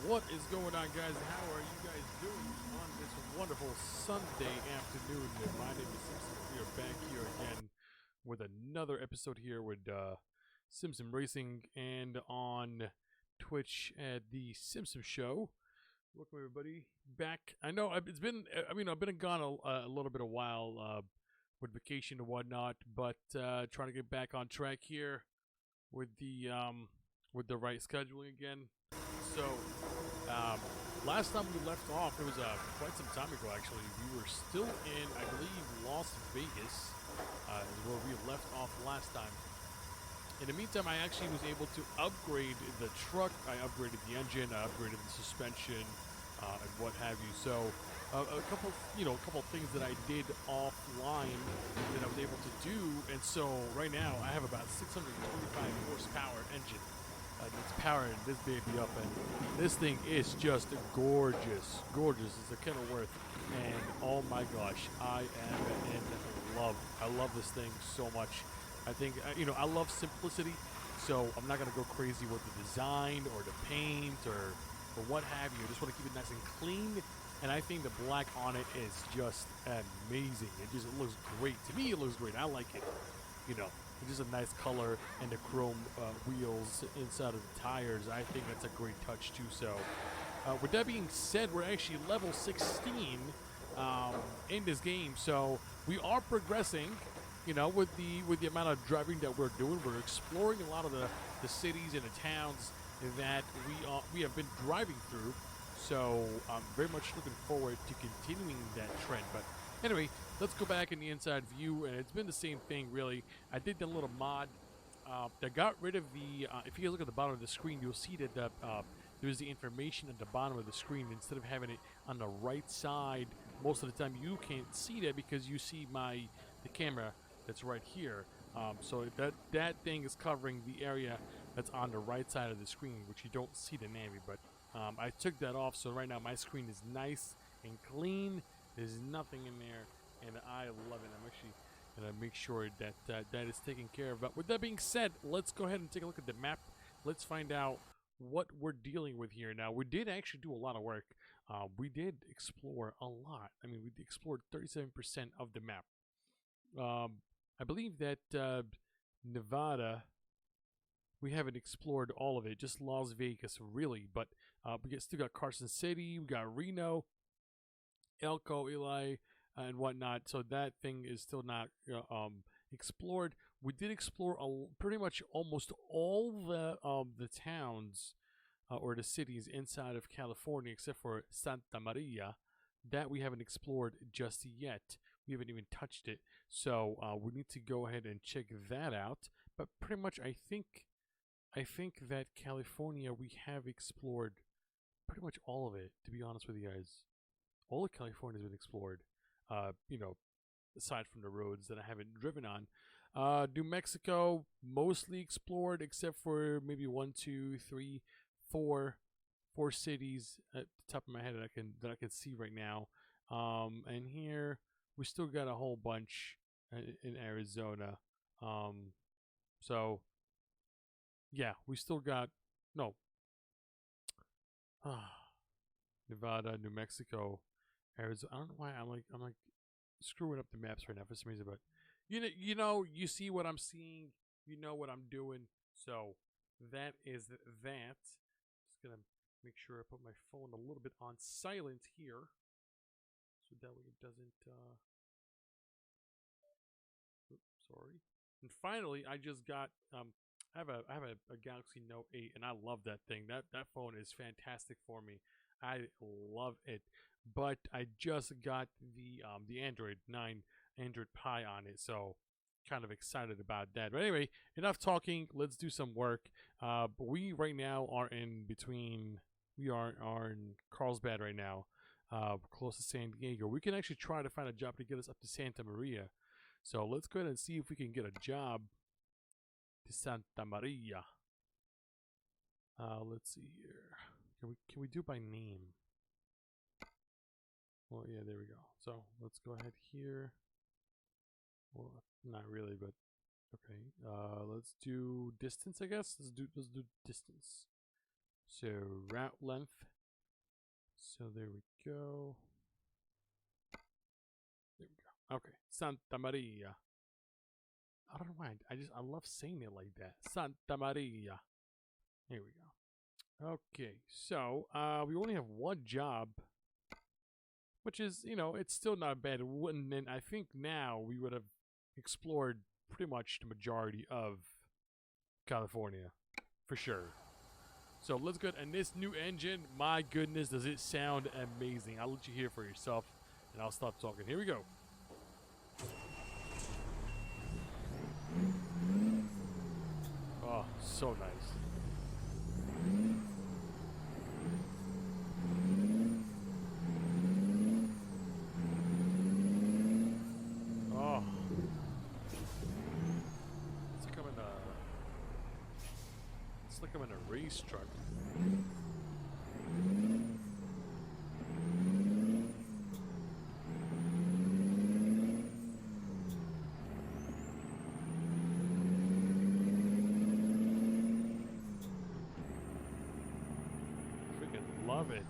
What is going on, guys? How are you guys doing on this wonderful Sunday afternoon? My name is SIMSIM. We are back here again with another episode here with SimSim Racing and on Twitch at the SimSim Show. Welcome everybody back. I know it's been, I've been gone a little bit a while with vacation and whatnot, but trying to get back on track here with the right scheduling again. So, last time we left off, it was quite some time ago actually. We were still in, I believe, Las Vegas, is where we left off last time. In the meantime, I actually was able to upgrade the truck. I upgraded the engine, I upgraded the suspension, and what have you. So, a couple things that I did offline that I was able to do. And so, right now, I have about 625 horsepower engine. It's powering this baby up, and this thing is just gorgeous. It's a Kenilworth, and oh my gosh, I am in love. I love this thing so much. I think I love simplicity, so I'm not gonna go crazy with the design or the paint or what have you. I just want to keep it nice and clean, and I think the black on it is just amazing. It looks great to me. It looks great. I like it. It's just a nice color, and the chrome wheels inside of the tires. I think that's a great touch too. So, with that being said, we're actually level 16 in this game, so we are progressing. With the amount of driving that we're doing, we're exploring a lot of the cities and the towns that we have been driving through. So I'm very much looking forward to continuing that trend. But anyway, let's go back in the inside view, and it's been the same thing really. I did the little mod that got rid of the, if you look at the bottom of the screen, you'll see that there's the information at the bottom of the screen. Instead of having it on the right side, most of the time you can't see that because you see the camera that's right here. So that thing is covering the area that's on the right side of the screen, which you don't see the navy, but I took that off, so right now my screen is nice and clean. There's nothing in there, and I love it. I'm actually going to make sure that is taken care of. But with that being said, let's go ahead and take a look at the map. Let's find out what we're dealing with here. Now, we did actually do a lot of work. We did explore a lot. I mean, we explored 37% of the map. I believe that Nevada, we haven't explored all of it, just Las Vegas, really. But we still got Carson City, we got Reno, Elko, Eli, and whatnot. So that thing is still not explored. We did explore pretty much almost all the towns or the cities inside of California, except for Santa Maria. That we haven't explored just yet. We haven't even touched it. So we need to go ahead and check that out. But pretty much, I think that California, we have explored pretty much all of it, to be honest with you guys. All of California has been explored, aside from the roads that I haven't driven on. New Mexico, mostly explored, except for maybe 1, 2, 3, 4 cities at the top of my head that I can see right now. And here, we still got a whole bunch in Arizona. So, yeah, we still got, no. Nevada, New Mexico, Arizona. I don't know why I'm like screwing up the maps right now for some reason, but you see what I'm seeing, you know what I'm doing. So that is that. Just gonna make sure I put my phone a little bit on silent here, so that way it doesn't. Oops, sorry. And finally, I just got I have a Galaxy Note 8, and I love that thing. That phone is fantastic for me. I love it. But I just got the Android 9 Android Pie on it, so kind of excited about that. But anyway, enough talking. Let's do some work. But we right now are in between. We are in Carlsbad right now. We're close to San Diego. We can actually try to find a job to get us up to Santa Maria. So let's go ahead and see if we can get a job to Santa Maria. Let's see here. Can we do by name? Well, yeah, there we go. So let's go ahead here. Well, not really, but okay. Let's do distance, I guess. Let's do distance. So route length So there we go. There we go. Okay, Santa Maria. I don't know why. I love saying it like that. Santa Maria. Here we go. Okay, so we only have one job, which is, you know, it's still not bad. And I think now we would have explored pretty much the majority of California, for sure. So let's go. And this new engine, my goodness, does it sound amazing. I'll let you hear for yourself, and I'll stop talking. Here we go. Oh, so nice. Oh. It's like I'm in a race truck. Freaking love it.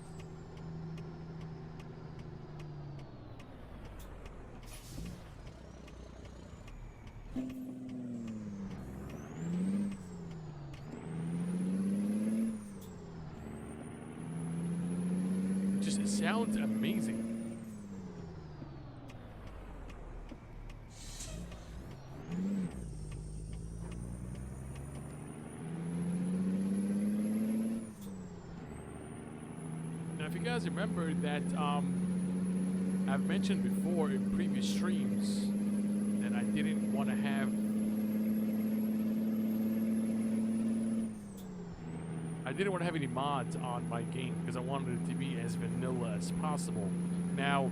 It sounds amazing. Now, if you guys remember that, I've mentioned before in previous streams that I didn't want to have. I didn't want to have any mods on my game because I wanted it to be as vanilla as possible. Now,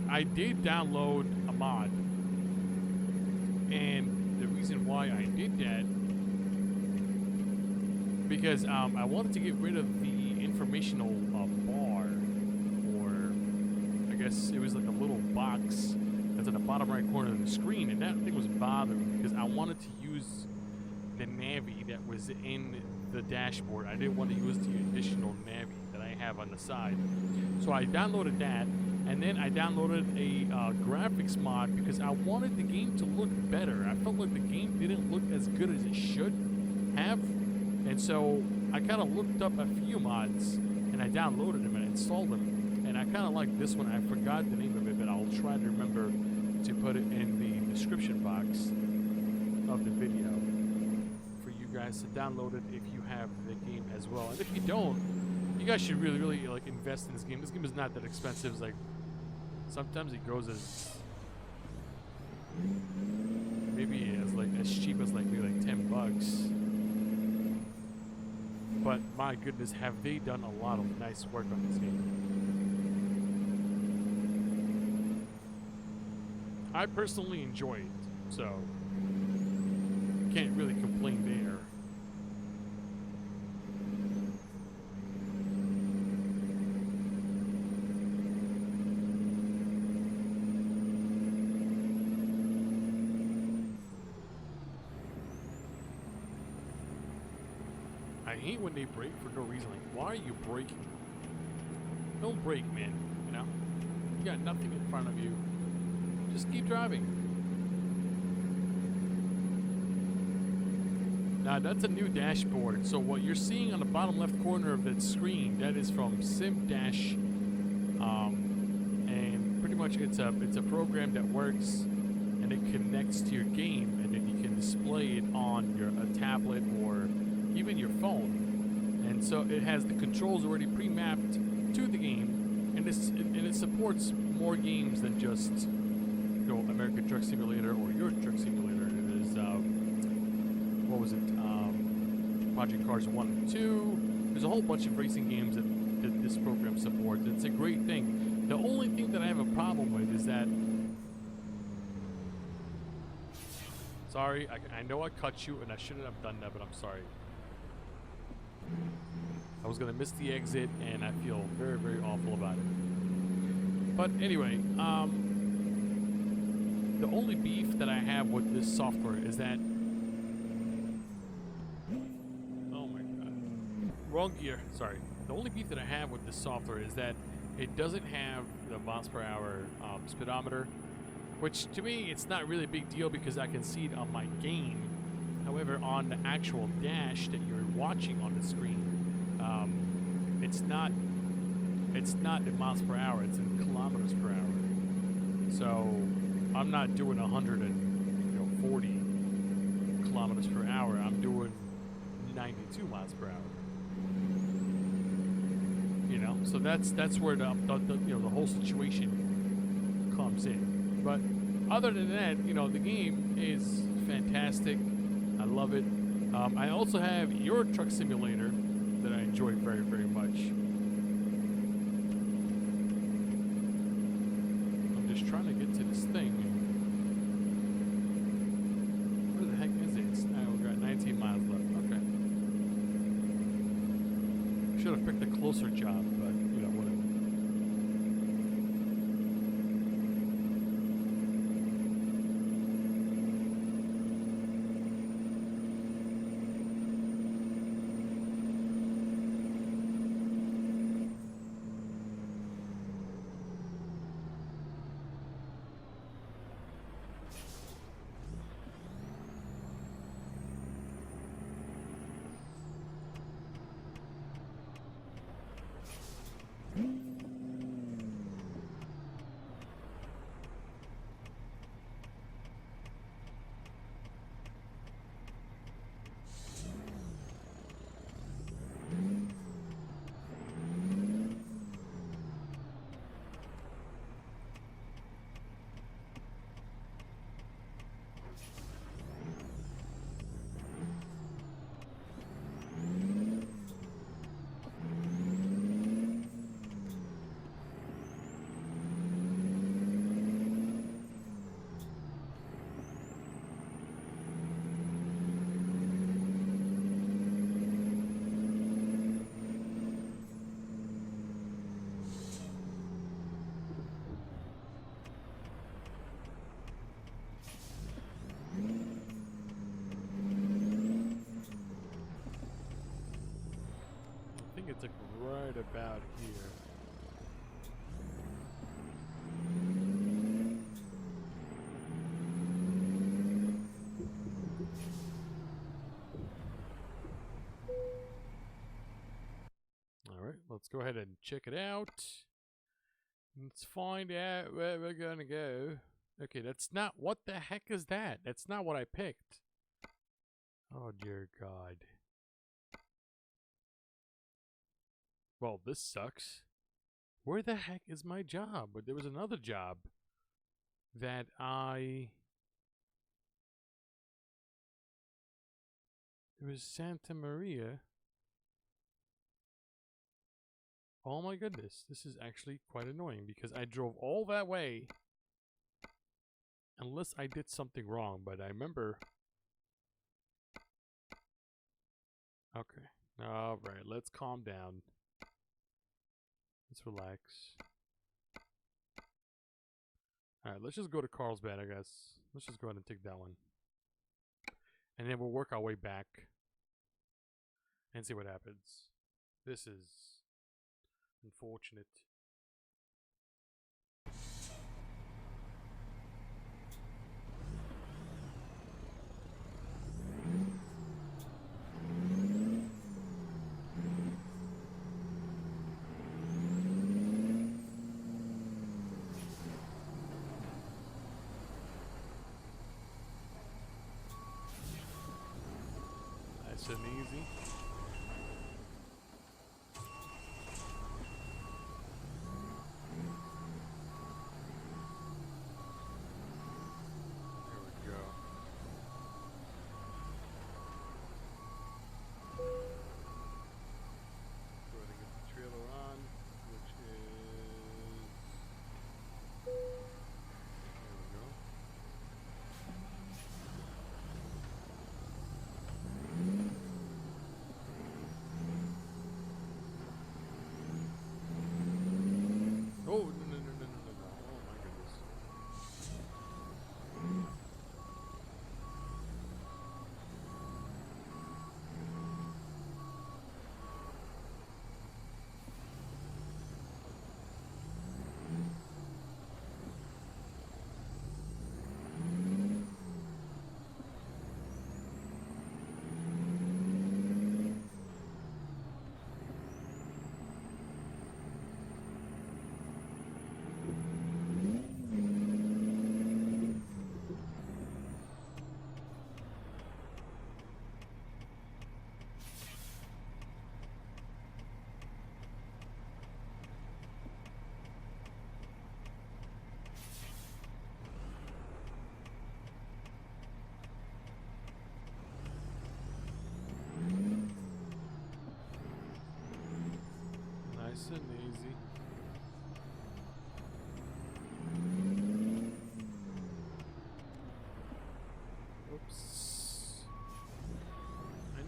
I did download a mod, and the reason why I did that, because I wanted to get rid of the informational bar, or I guess it was like a little box that's at the bottom right corner of the screen, and that thing was bothering me because I wanted to use the Navi that was in the dashboard. I didn't want to use the additional Navi that I have on the side. So I downloaded that, and then I downloaded a graphics mod because I wanted the game to look better. I felt like the game didn't look as good as it should have, and so I kind of looked up a few mods, and I downloaded them and installed them, and I kind of like this one. I forgot the name of it, but I'll try to remember to put it in the description box of the video for you guys to download it if you have the game as well. And if you don't, you guys should really like invest in this game. This game is not that expensive. It's like sometimes it goes as maybe as cheap as like maybe like $10. But my goodness, have they done a lot of nice work on this game. I personally enjoy it, so can't really complain there. I hate when they brake for no reason. Like, why are you braking? Don't brake, man. You know? You got nothing in front of you. Just keep driving. Now, that's a new dashboard. So what you're seeing on the bottom left corner of that screen, that is from SIM-Dash. And pretty much it's a program that works and it connects to your game, and then you can display it on a tablet or even your phone. And so it has the controls already pre-mapped to the game, and it supports more games than just, you know, American Truck Simulator or Euro Truck Simulator. It is what was it? Project Cars 1 and 2. There's a whole bunch of racing games that this program supports. It's a great thing. The only thing that I have a problem with is that, sorry, I know I cut you and I shouldn't have done that, but I'm sorry. I was gonna miss the exit, and I feel very awful about it. But anyway, the only beef that I have with this software is that, oh my god, wrong gear. Sorry. The only beef that I have with this software is that It doesn't have the miles per hour speedometer, which to me it's not really a big deal because I can see it on my game. However, on the actual dash that you're watching on the screen, it's not in miles per hour. It's in kilometers per hour. So I'm not doing 140 kilometers per hour. I'm doing 92 miles per hour. You know, so that's where the whole situation comes in. But other than that, you know, the game is fantastic. I love it. I also have Euro Truck Simulator that I enjoy very, very much. I'm just trying to get to this thing. Where the heck is it? We've got 19 miles left. Okay. Should have picked a closer job, but you know, whatever. It's like right about here. All right, let's go ahead and check it out. Let's find out where we're gonna go. Okay, that's not, what the heck is that? That's not what I picked. Oh dear God. Well, this sucks. Where the heck is my job? But there was another job that it was Santa Maria. Oh my goodness, this is actually quite annoying because I drove all that way. Unless I did something wrong, but I remember. Okay. Alright, let's calm down. Let's relax. Alright, let's just go to Carlsbad, I guess. Let's just go ahead and take that one. And then we'll work our way back. And see what happens. This is unfortunate. Nice and easy.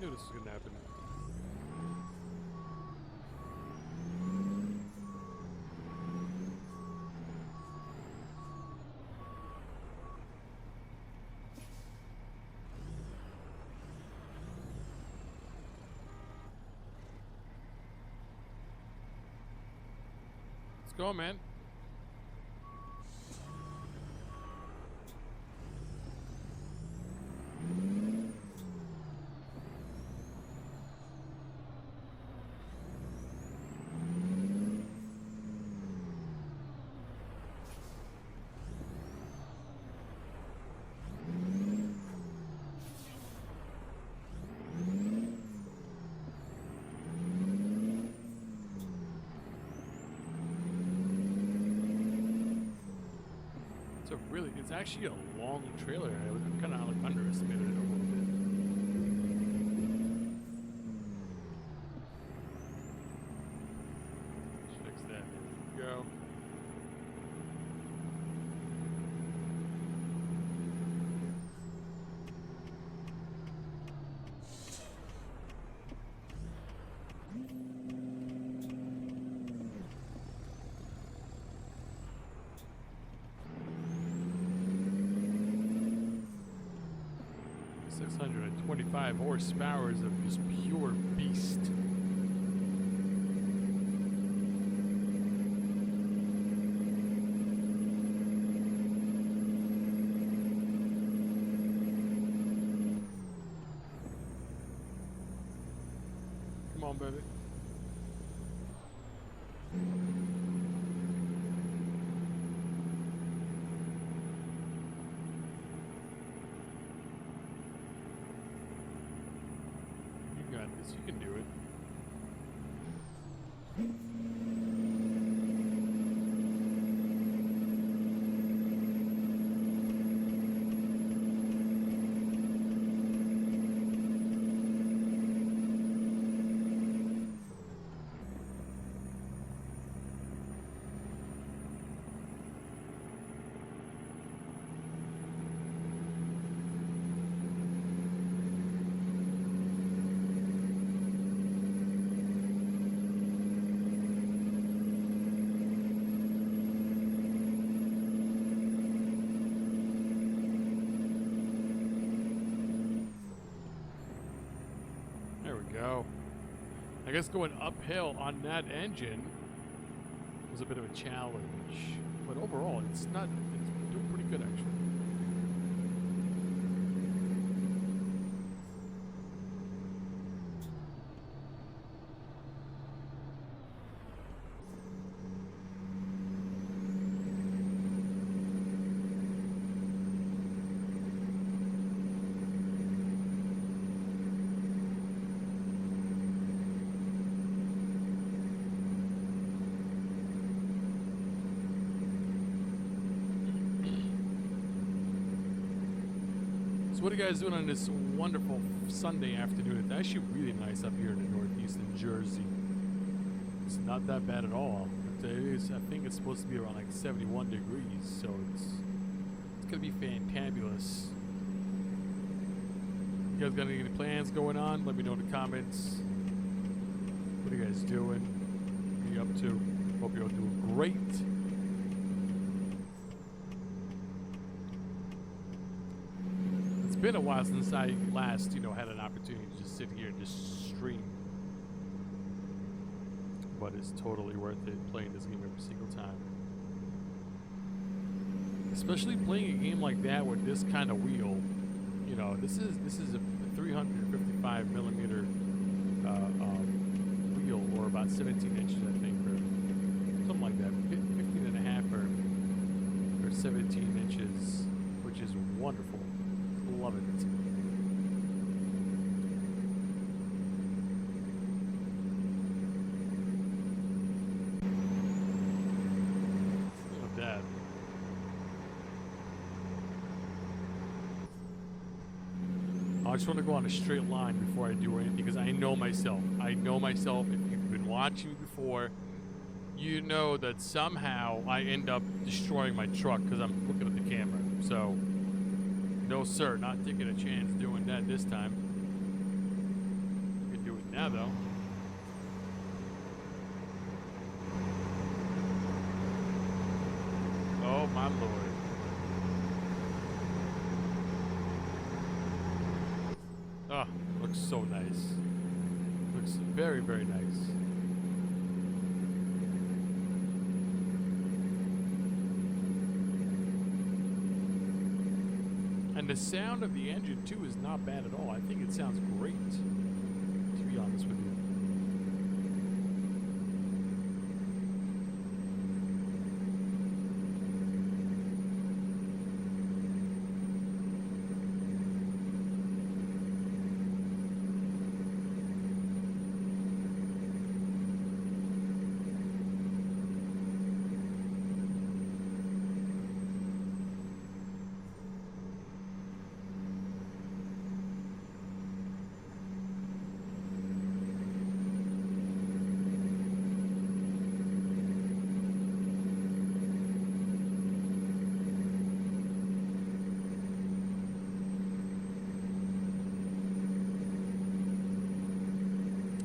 knew this was gonna happen. Let's go, man. It's actually a long trailer. I kind of like underestimated it a little bit. Fix that. There we go. .25 horsepower of just pure beast. Come on, baby. You can do it. Go. I guess going uphill on that engine was a bit of a challenge, but overall it's doing pretty good actually. What are you guys doing on this wonderful Sunday afternoon? It's actually really nice up here in the northeastern Jersey. It's not that bad at all. It is, I think it's supposed to be around like 71 degrees, so it's gonna be fantabulous. You guys got any plans going on? Let me know in the comments. What are you guys doing? What are you up to? Hope you're all doing great. It's been a while since I last, had an opportunity to just sit here and just stream. But it's totally worth it playing this game every single time. Especially playing a game like that with this kind of wheel. This is a 355 millimeter wheel, or about 17 inches, I think, or something like that. 15 and a half or 17 inches, which is wonderful. Love it. Love that. I just want to go on a straight line before I do anything, because I know myself. If you've been watching me before, you know that somehow I end up destroying my truck because I'm looking at the camera. So, no sir, not taking a chance doing that this time. now, though. Oh, my Lord. Oh, looks so nice. Looks very, very nice. And the sound of the engine, too, is not bad at all. I think it sounds great, to be honest with you.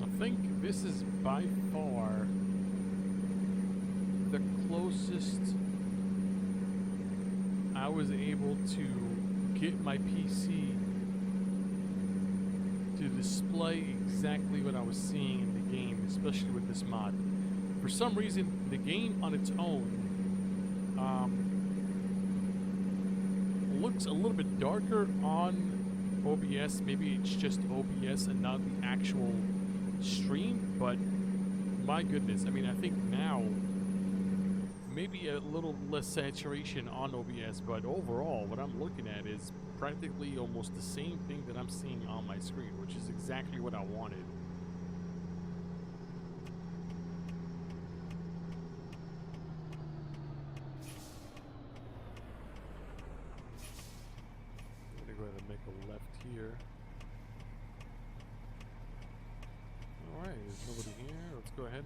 I think this is by far the closest I was able to get my PC to display exactly what I was seeing in the game, especially with this mod. For some reason, the game on its own looks a little bit darker on OBS. Maybe it's just OBS and not the actual stream, but my goodness, I mean, I think now maybe a little less saturation on OBS, but overall what I'm looking at is practically almost the same thing that I'm seeing on my screen, which is exactly what I wanted. I'm gonna go ahead and make a left here. Alright, there's nobody here. Let's go ahead.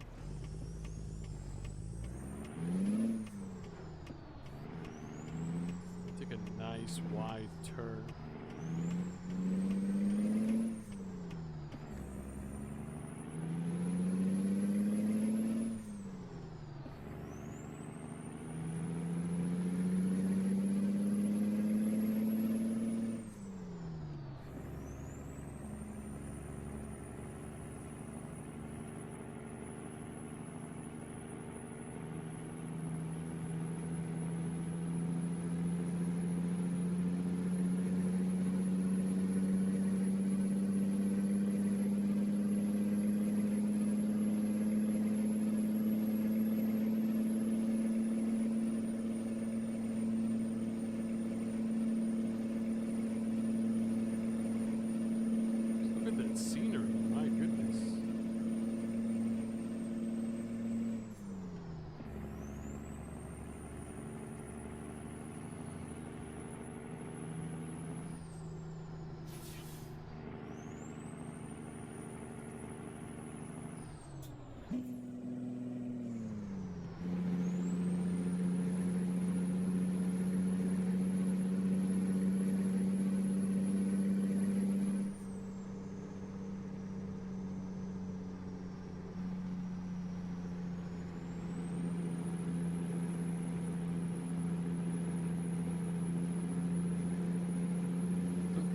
Take a nice wide turn. Scenery, my goodness.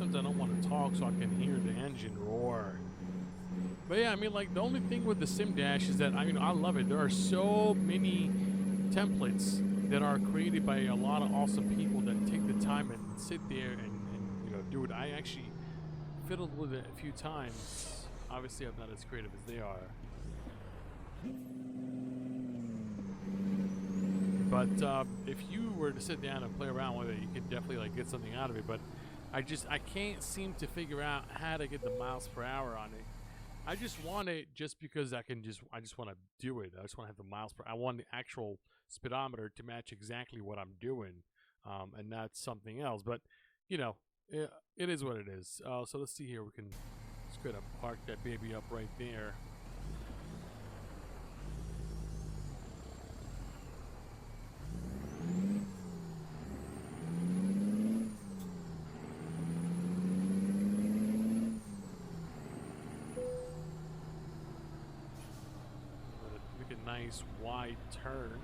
I don't want to talk so I can hear the engine roar. But yeah, I mean, like, the only thing with the Sim Dash is that, I mean, I love it. There are so many templates that are created by a lot of awesome people that take the time and sit there and you know, do it. I actually fiddled with it a few times. Obviously, I'm not as creative as they are. But if you were to sit down and play around with it, you could definitely, like, get something out of it. But I can't seem to figure out how to get the miles per hour on it. I just want it just because I just want to do it. I just want to have the miles per hour. I want the actual speedometer to match exactly what I'm doing, and not something else. But, you know, it is what it is. So let's see here. We can just go ahead and park that baby up right there. nice wide turn.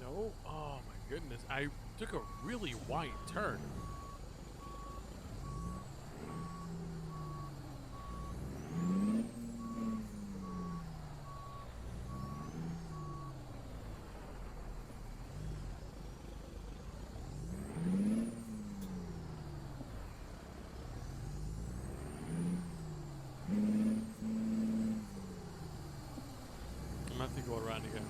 No, oh my goodness, I took a really wide turn. I'm gonna have to go around again.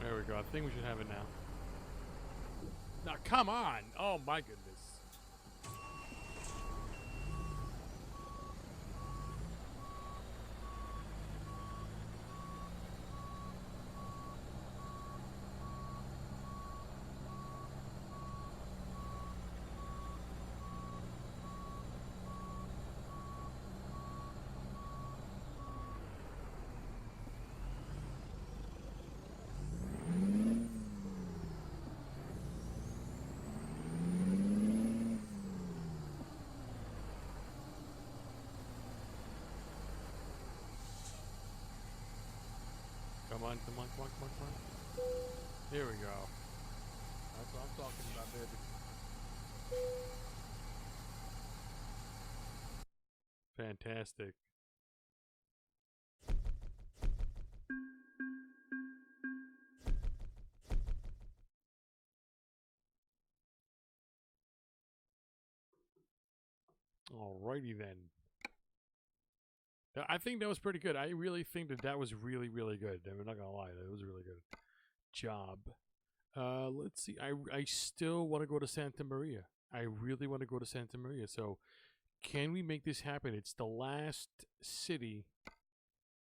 There we go. I think we should have it now. Now, come on! Oh my goodness. Come on, come on, come on, come on, come on. Here we go. That's what I'm talking about, baby. Fantastic. Alrighty then. I think that was pretty good. I really think that was really, really good. I'm not gonna lie, that was a really good job. Let's see. I still want to go to Santa Maria. I really want to go to Santa Maria. So, can we make this happen? It's the last city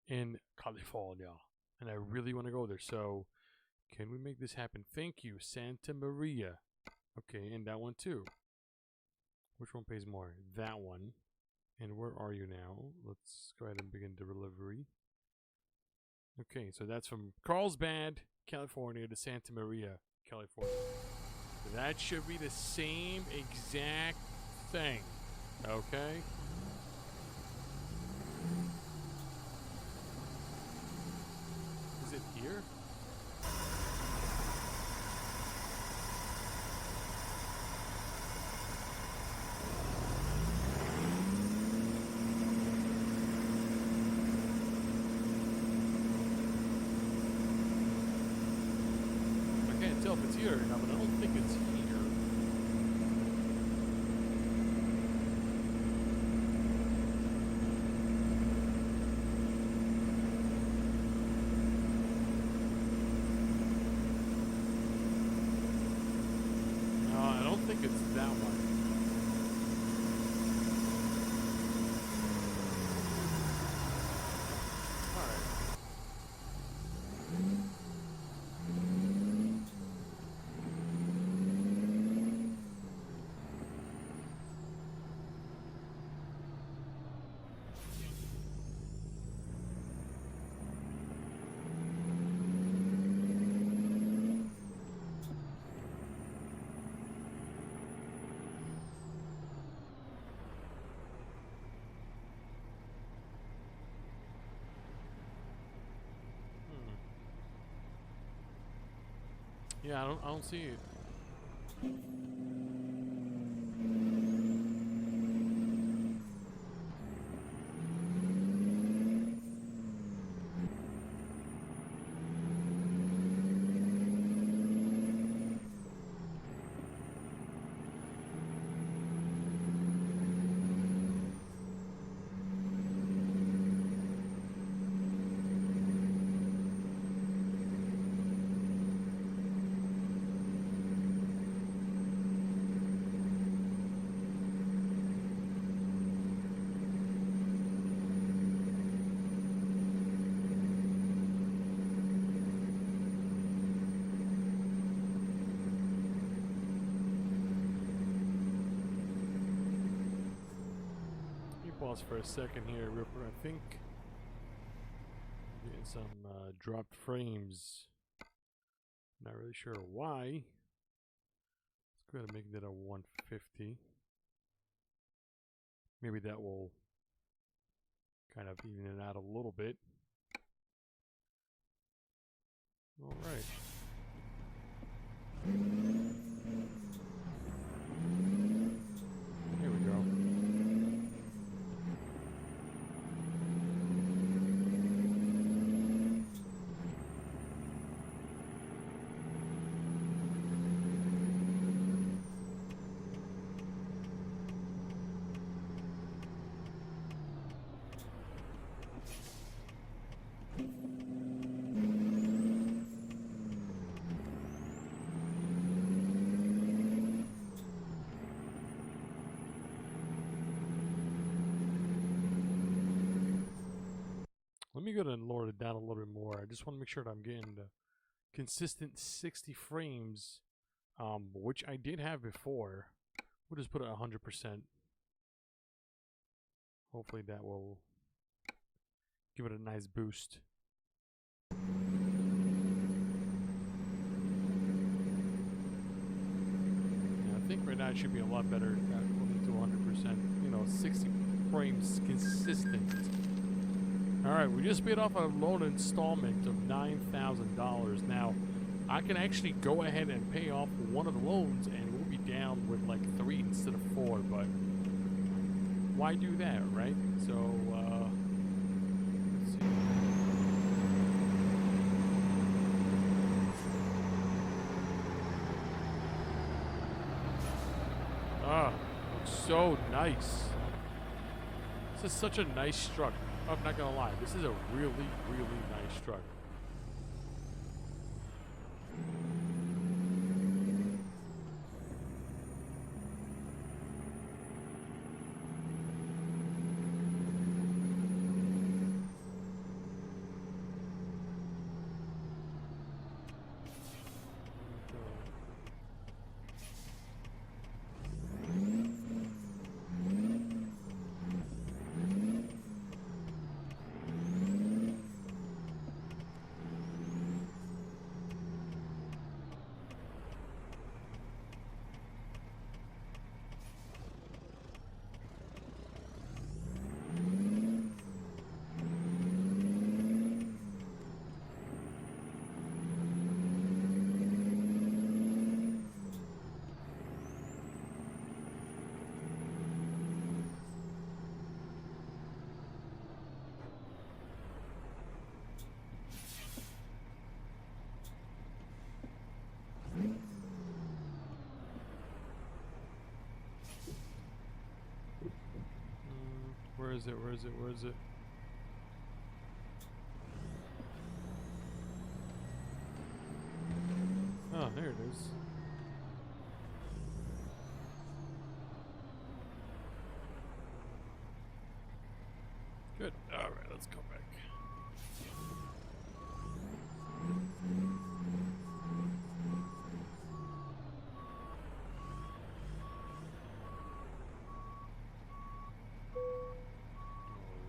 in California, and I really want to go there. So, can we make this happen? Thank you, Santa Maria. Okay, and that one too. Which one pays more? That one. And where are you now? Let's go ahead and begin the delivery. Okay, so that's from Carlsbad, California to Santa Maria, California. So that should be the same exact thing. Okay? Is it here? If it's here or not, but I don't think it's here. No, I don't think it's that one. Yeah, I don't see it. pause for a second here, real quick. I think I'm getting some dropped frames. Not really sure why. Let's go ahead and make that a 150. Maybe that will kind of even it out a little bit. All right. Here we go. Let me go ahead and lower it down a little bit more. I just want to make sure that I'm getting the consistent 60 frames, which I did have before. We'll just put it at 100%. Hopefully that will give it a nice boost. Yeah, I think right now it should be a lot better to 100%. You know, 60 frames consistent. Alright, we just paid off a loan installment of $9,000. Now, I can actually go ahead and pay off one of the loans and we'll be down with like 3 instead of 4, but why do that, right? So, let's see. Ah, looks so nice. This is such a nice truck. I'm not gonna lie, this is a really, really nice truck. Where is it? Where is it? Where is it? Oh, there it is. Good. All right, let's go back.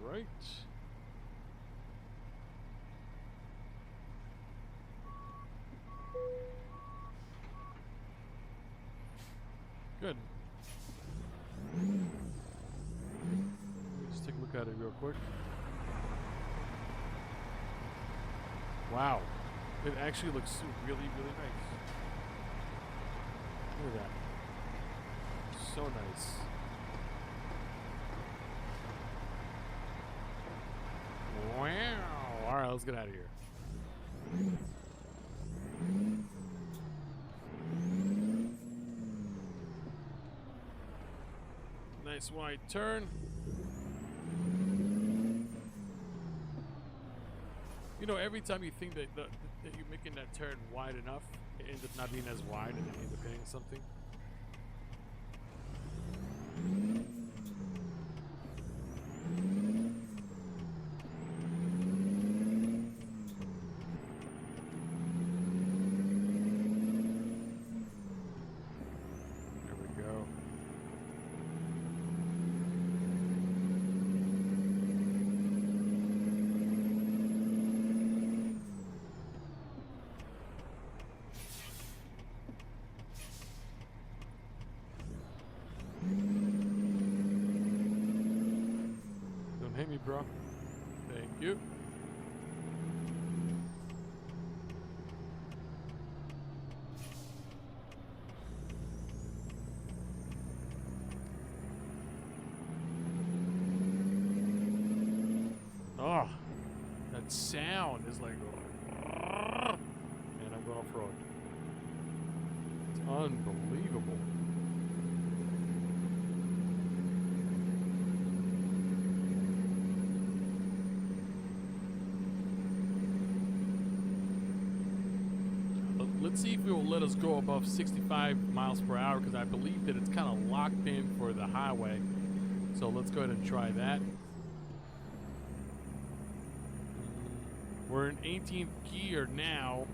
All right. Good. Let's take a look at it real quick. Wow. It actually looks really, really nice. Look at that. So nice. Wow. Alright, let's get out of here. Nice wide turn. You know, every time you think that you're making that turn wide enough, it ends up not being as wide and then you end up hitting something. There we go. down. It's like, and I'm going off-road. It's unbelievable. Let's see if it will let us go above 65 miles per hour, because I believe that it's kind of locked in for the highway. So let's go ahead and try that. We're in 18th gear now.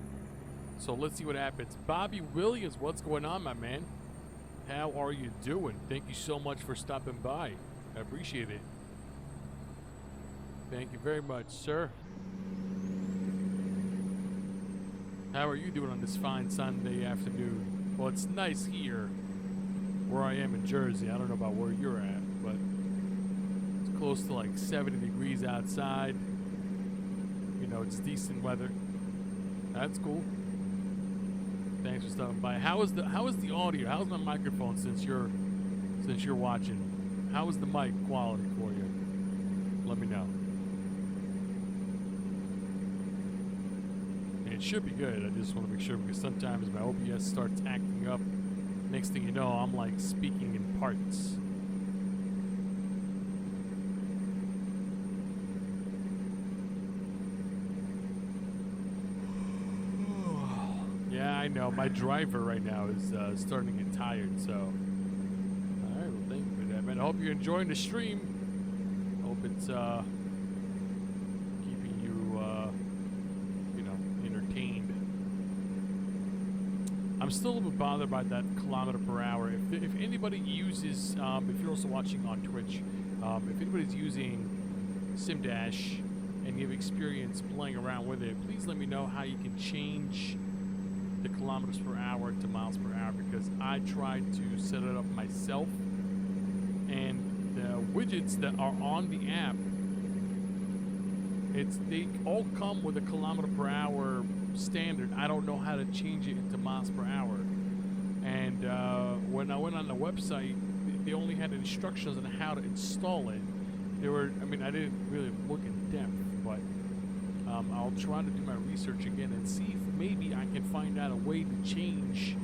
So let's see what happens. Bobby Williams, what's going on, my man? How are you doing? Thank you so much for stopping by. I appreciate it. Thank you very much, sir. How are you doing on this fine Sunday afternoon? Well, it's nice here where I am in Jersey. I don't know about where you're at, but it's close to like 70 degrees outside. You know, it's decent weather. That's cool. Thanks for stopping by. How is the audio? How's my microphone since you're watching? How is the mic quality for you? Let me know. It should be good. I just want to make sure, because sometimes my OBS starts acting up. Next thing you know, I'm like speaking in parts. Yeah, I know. My driver right now is starting to get tired, so. Alright, well, thank you for that, man. I hope you're enjoying the stream. Hope it's keeping you, entertained. I'm still a little bit bothered by that kilometer per hour. If anybody uses, if you're also watching on Twitch, if anybody's using SimDash and you have experience playing around with it, please let me know how you can change the kilometers per hour to miles per hour, because I tried to set it up myself, and the widgets that are on the app, they all come with a kilometer per hour standard. I don't know how to change it into miles per hour. And when I went on the website, they only had instructions on how to install it. I didn't really look in depth, but I'll try to do my research again and see if maybe I can find out a way to change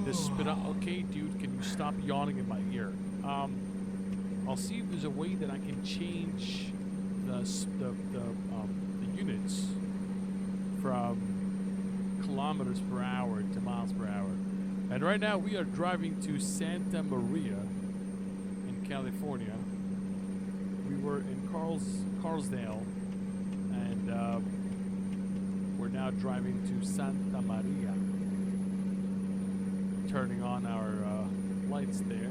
the spit out. Okay, dude, can you stop yawning in my ear? I'll see if there's a way that I can change the units from kilometers per hour to miles per hour. And right now we are driving to Santa Maria in California. We were in Carlsdale, and we're now driving to Santa Maria, turning on our lights there.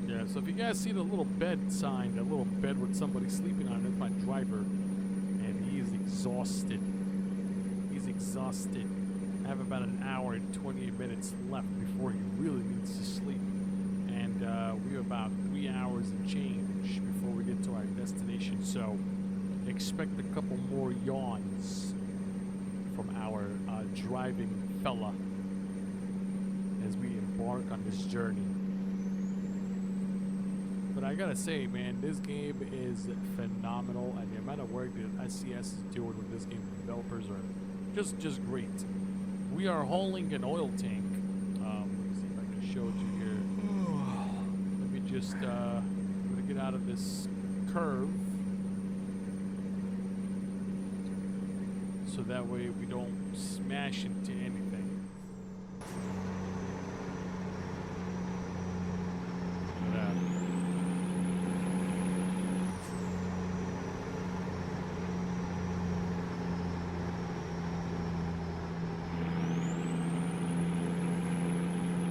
Yeah, so if you guys see the little bed sign, the little bed with somebody sleeping on it, that's my driver, and he is exhausted. He's exhausted. I have about an hour and 28 minutes left before he really needs to sleep. And we have about 3 hours and change before we get to our destination. So expect a couple more yawns from our driving fella as we embark on this journey. But I gotta say, man, this game is phenomenal, and the amount of work that SCS is doing with this game, developers are just great. We are hauling an oil tank. Let me see if I can show it to you here. Let me just, I'm gonna get out of this curve, so that way we don't smash into anything. Look at that.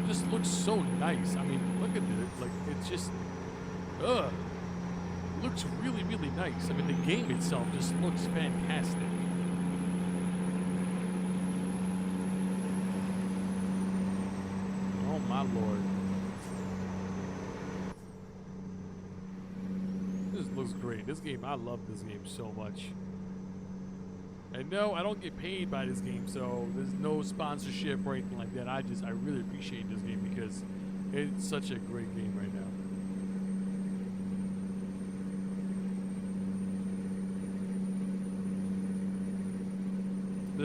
Just looks so nice. I mean, look at it. Like, it's just, looks really, really nice. I mean, the game itself just looks fantastic. Oh my lord. This looks great. This game, I love this game so much. And no, I don't get paid by this game, so there's no sponsorship or anything like that. I really appreciate this game because it's such a great game right now.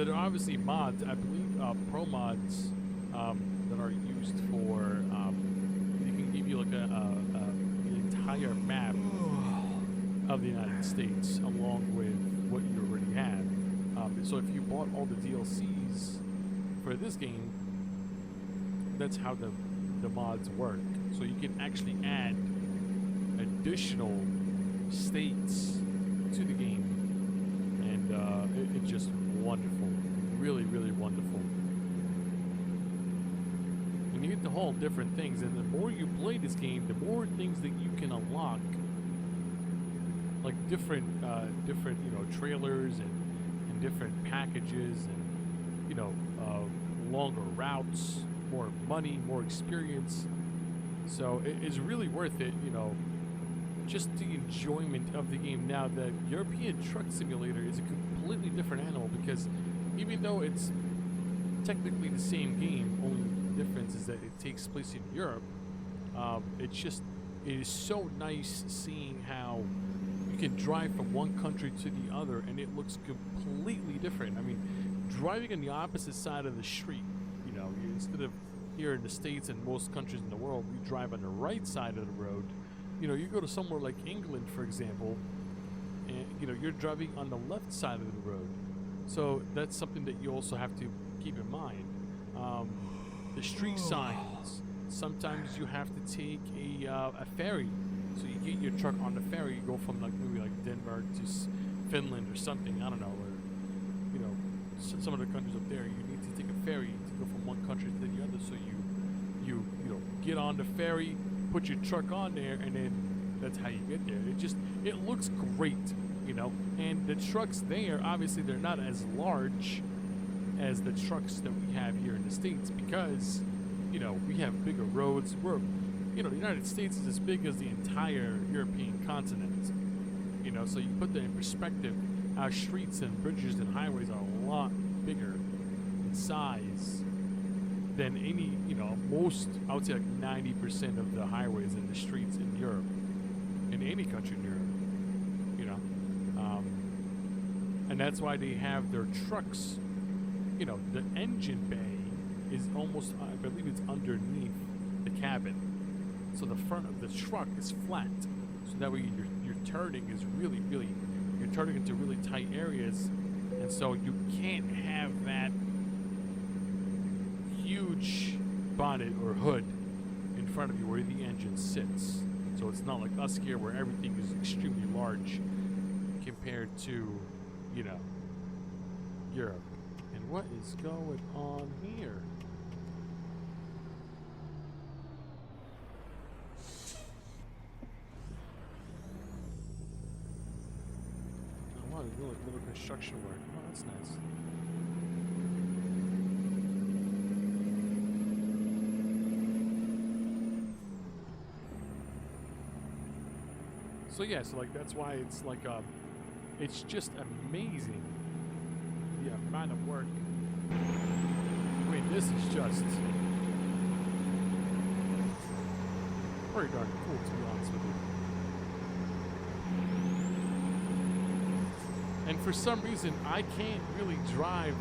there are obviously mods. I believe pro mods that are used for you can give you like the entire map of the United States along with what you already have. So if you bought all the DLCs for this game, that's how the mods work. So you can actually add additional states to the game, and it's just wonderful, really, really wonderful. And you get the whole different things, and the more you play this game, the more things that you can unlock, like different trailers and different packages, and longer routes, more money, more experience. So it's really worth it, just the enjoyment of the game. Now, the European Truck Simulator is a completely different animal, because even though it's technically the same game, only the difference is that it takes place in Europe. It is so nice seeing how you can drive from one country to the other and it looks completely different. I mean, driving on the opposite side of the street, instead of here in the States and most countries in the world, we drive on the right side of the road. You go to somewhere like England, for example, and you're driving on the left side of the road. So that's something that you also have to keep in mind. The street signs. Sometimes you have to take a ferry. So you get your truck on the ferry. You go from maybe Denmark to Finland or something. I don't know. Or some of the countries up there, you need to take a ferry to go from one country to the other. So you get on the ferry, put your truck on there, and then that's how you get there. It looks great, and the trucks there, obviously they're not as large as the trucks that we have here in the States, because we have bigger roads. The United States is as big as the entire European continent, so you put that in perspective. Our streets and bridges and highways are a lot bigger in size than any, most, I would say 90% of the highways and the streets in Europe, in any country in Europe, and that's why they have their trucks, the engine bay is almost, I believe it's underneath the cabin, so the front of the truck is flat, so that way your turning is really, really, you're turning into really tight areas, and so you can't have that huge bonnet or hood in front of you where the engine sits. So it's not like us here where everything is extremely large compared to, Europe. And what is going on here? A lot of little construction work. Oh, that's nice. So yeah, that's why it's it's just amazing the amount of work. I mean, this is just very darn cool, to be honest with you. And for some reason, I can't really drive.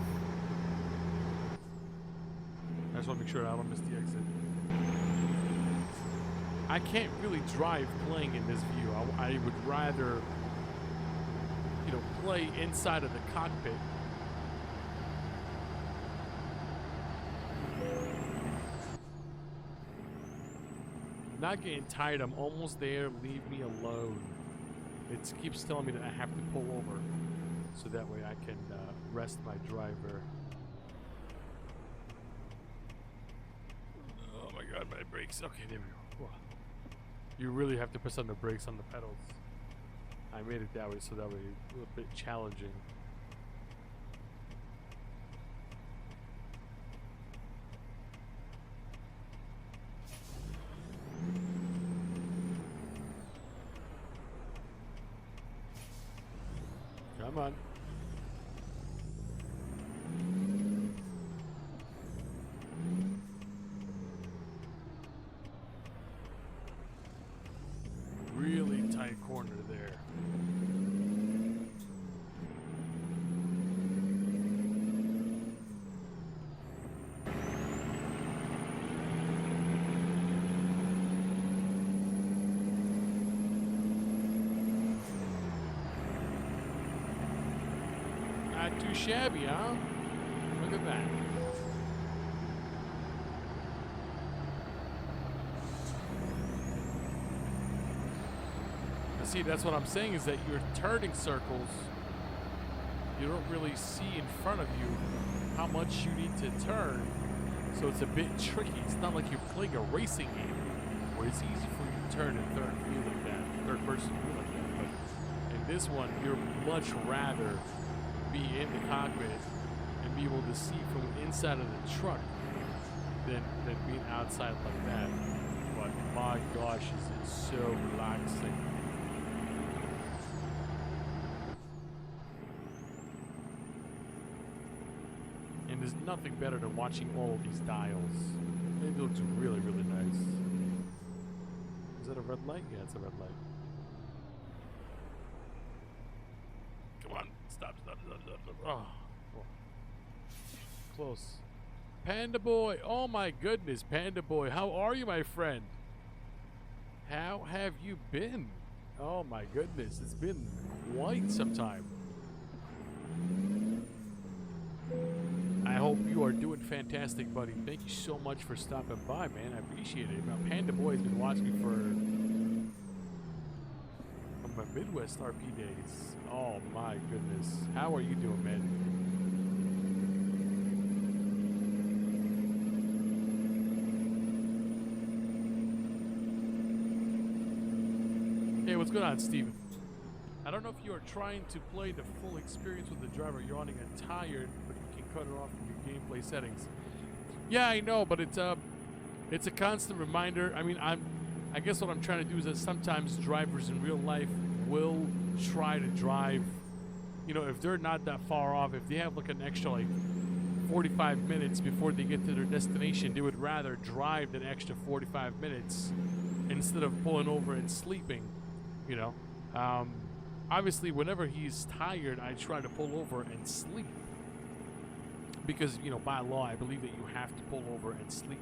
I just want to make sure I don't miss the exit. I can't really drive playing in this view. I would rather, play inside of the cockpit. Not getting tired. I'm almost there. Leave me alone. It keeps telling me that I have to pull over, so that way I can rest my driver. Oh my God, my brakes. Okay, there we go. Whoa. You really have to press on the brakes on the pedals. I made it that way, so that way it's a little bit challenging. Come on. Really tight corner there. Not too shabby, huh? Look at that. See, that's what I'm saying, is that you're turning circles. You don't really see in front of you how much you need to turn, so it's a bit tricky. It's not like you're playing a racing game where it's easy for you to turn in third view like that, third person view like that. But in this one, you're much rather be in the cockpit and be able to see from inside of the truck than being outside like that. But my gosh, is it so relaxing. And there's nothing better than watching all of these dials. It looks really, really nice. Is that a red light? Yeah, it's a red light. Come on. Stop. Oh. Close. Panda Boy. Oh my goodness, Panda Boy. How are you, my friend? How have you been? Oh my goodness. It's been quite some time. I hope you are doing fantastic, buddy. Thank you so much for stopping by, man. I appreciate it. Now, Panda Boy has been watching me from my Midwest RP days. Oh my goodness. How are you doing, man? Hey, what's going on, Steven? I don't know if you are trying to play the full experience with the driver. You're on and tired, but you can cut it off from your gameplay settings. Yeah, I know, but it's a constant reminder. I mean, I guess what I'm trying to do is that sometimes drivers in real life will try to drive, you know, if they're not that far off, if they have like an extra like 45 minutes before they get to their destination, they would rather drive that extra 45 minutes instead of pulling over and sleeping, you know. Obviously, whenever he's tired, I try to pull over and sleep. Because, you know, by law, I believe that you have to pull over and sleep.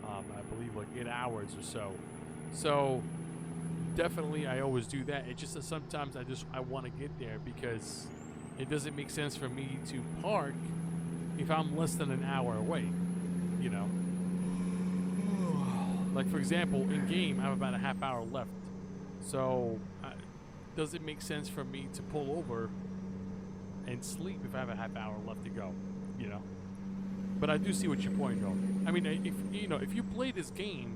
I believe like 8 hours or so. So, definitely, I always do that. It's just that sometimes I want to get there because it doesn't make sense for me to park if I'm less than an hour away, you know. Like, for example, in game, I have about a half hour left. So, does it make sense for me to pull over and sleep if I have a half hour left to go, you know? But I do see what your point, though. I mean, if you play this game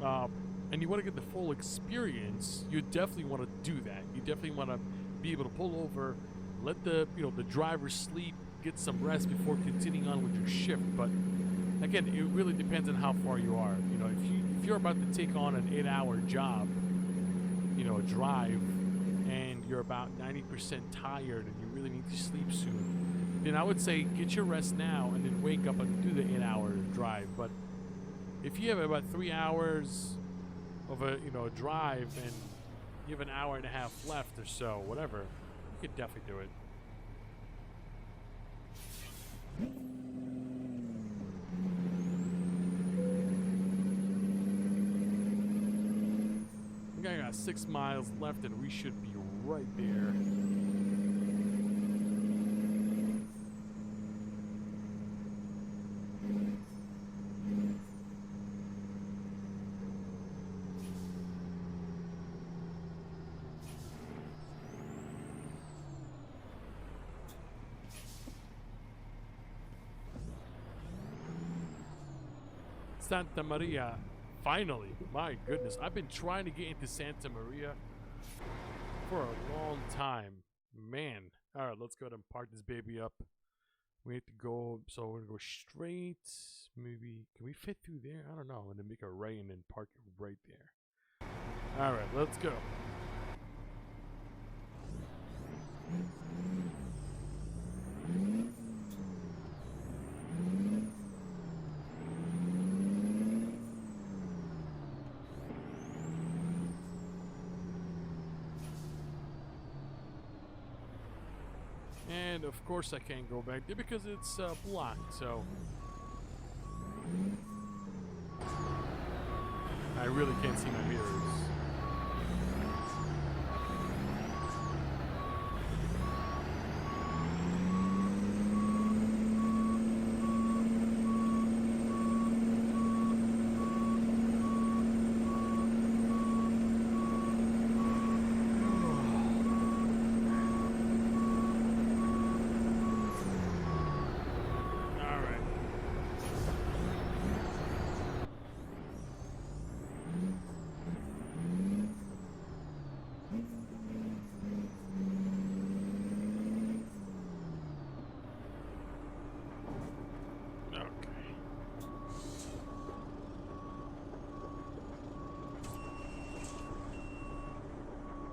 and you want to get the full experience, you definitely want to do that. You definitely want to be able to pull over, let the driver sleep, get some rest before continuing on with your shift. But again, it really depends on how far you are. You know, if you're about to take on an 8-hour job, you know, drive, and you're about 90% tired and you really need to sleep soon, then I would say get your rest now and then wake up and do the 8-hour drive. But if you have about 3 hours of a drive and you have an hour and a half left or so, whatever, you could definitely do it. I think I got 6 miles left and we should be right there. Santa Maria. Finally, my goodness. I've been trying to get into Santa Maria for a long time. Man. Alright, let's go ahead and park this baby up. We have to go, so we're going to go straight. Maybe, can we fit through there? I don't know. I'm going to make a right and then park it right there. Alright, let's go. And of course I can't go back there because it's blocked, so I really can't see my mirrors.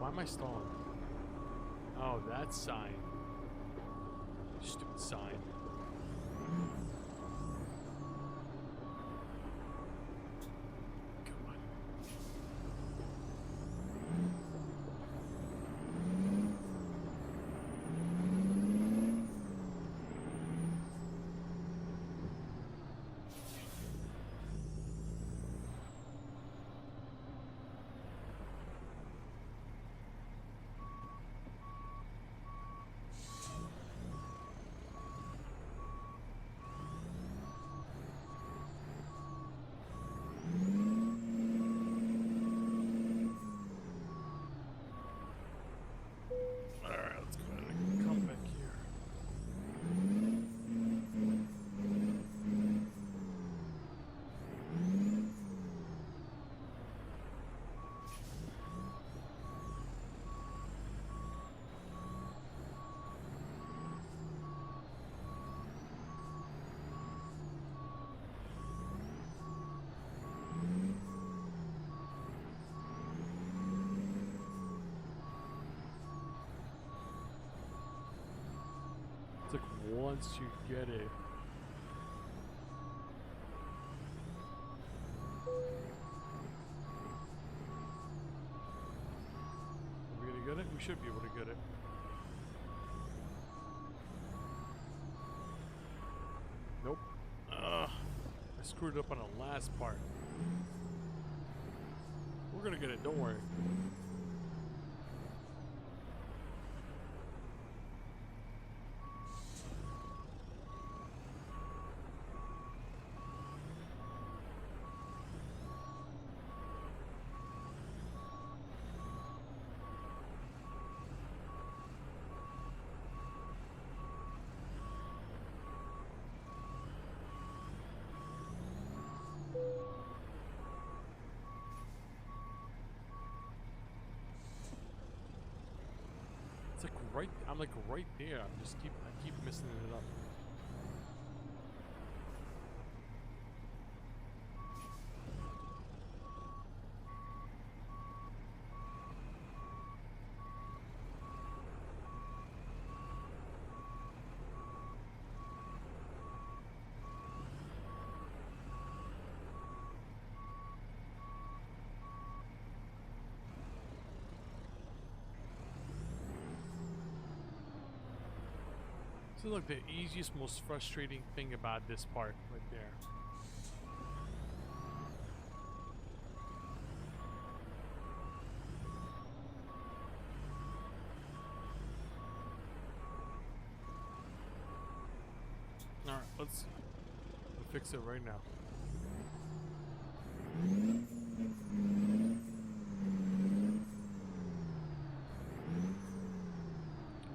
Why am I stalling? Oh, that sign. Stupid sign. Come on. Alright, let's go ahead and come back here. It's like once you get it. Are we gonna get it? We should be able to get it. Nope. I screwed up on the last part. We're gonna get it, don't worry. It's like right, I'm like right there. I keep messing it up. This is like the easiest, most frustrating thing about this part right there. Alright, let's fix it right now. We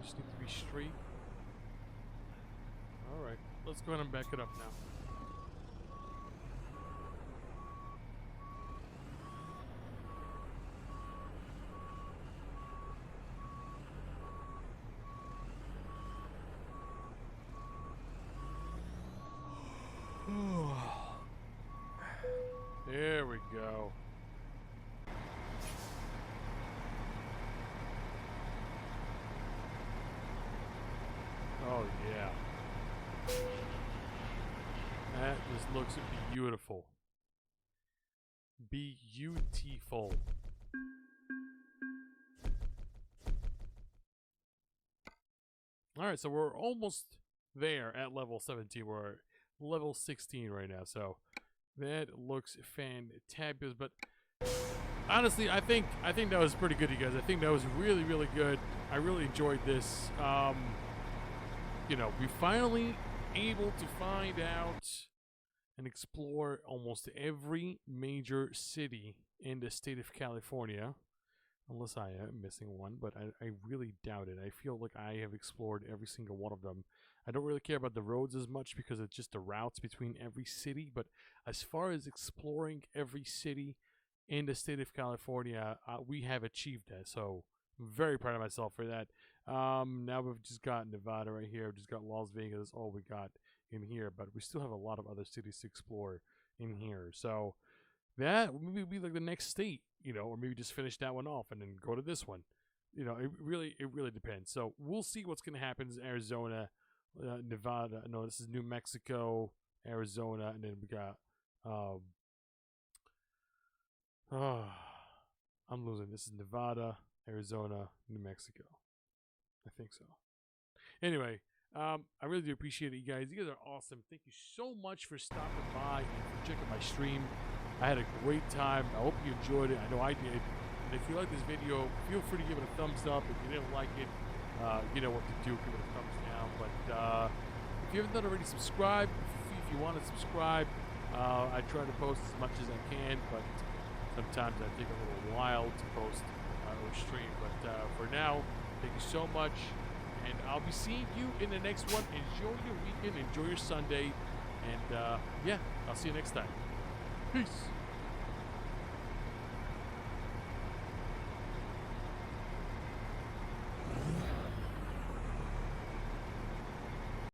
just need to be straight. Alright, let's go ahead and back it up now. There we go. Oh yeah. That just looks beautiful. Beautiful. Alright, so we're almost there at level 17. We're at level 16 right now, so that looks fantabulous. But honestly, I think that was pretty good, you guys. I think that was really, really good. I really enjoyed this. You know, we finally able to find out and explore almost every major city in the state of California. Unless I am missing one, but I really doubt it. I feel like I have explored every single one of them. I don't really care about the roads as much because it's just the routes between every city. But as far as exploring every city in the state of California, we have achieved that. So I'm very proud of myself for that. Now we've just got Nevada right here. We've just got Las Vegas. That's all we got in here. But we still have a lot of other cities to explore in here. So that would maybe be like the next state, you know, or maybe just finish that one off and then go to this one. it really depends. So we'll see what's going to happen in Arizona, Nevada. No, this is New Mexico, Arizona, and then we got. Oh, I'm losing. This is Nevada, Arizona, New Mexico. I think so. Anyway, I really do appreciate it, you guys. You guys are awesome. Thank you so much for stopping by and for checking my stream. I had a great time. I hope you enjoyed it. I know I did. And if you like this video, feel free to give it a thumbs up. If you didn't like it, you know what to do. Give it a thumbs down. But if you haven't done already, subscribe. If you want to subscribe, I try to post as much as I can, but sometimes I take a little while to post or stream. But for now, thank you so much. And I'll be seeing you in the next one. Enjoy your weekend. Enjoy your Sunday. And, yeah, I'll see you next time. Peace.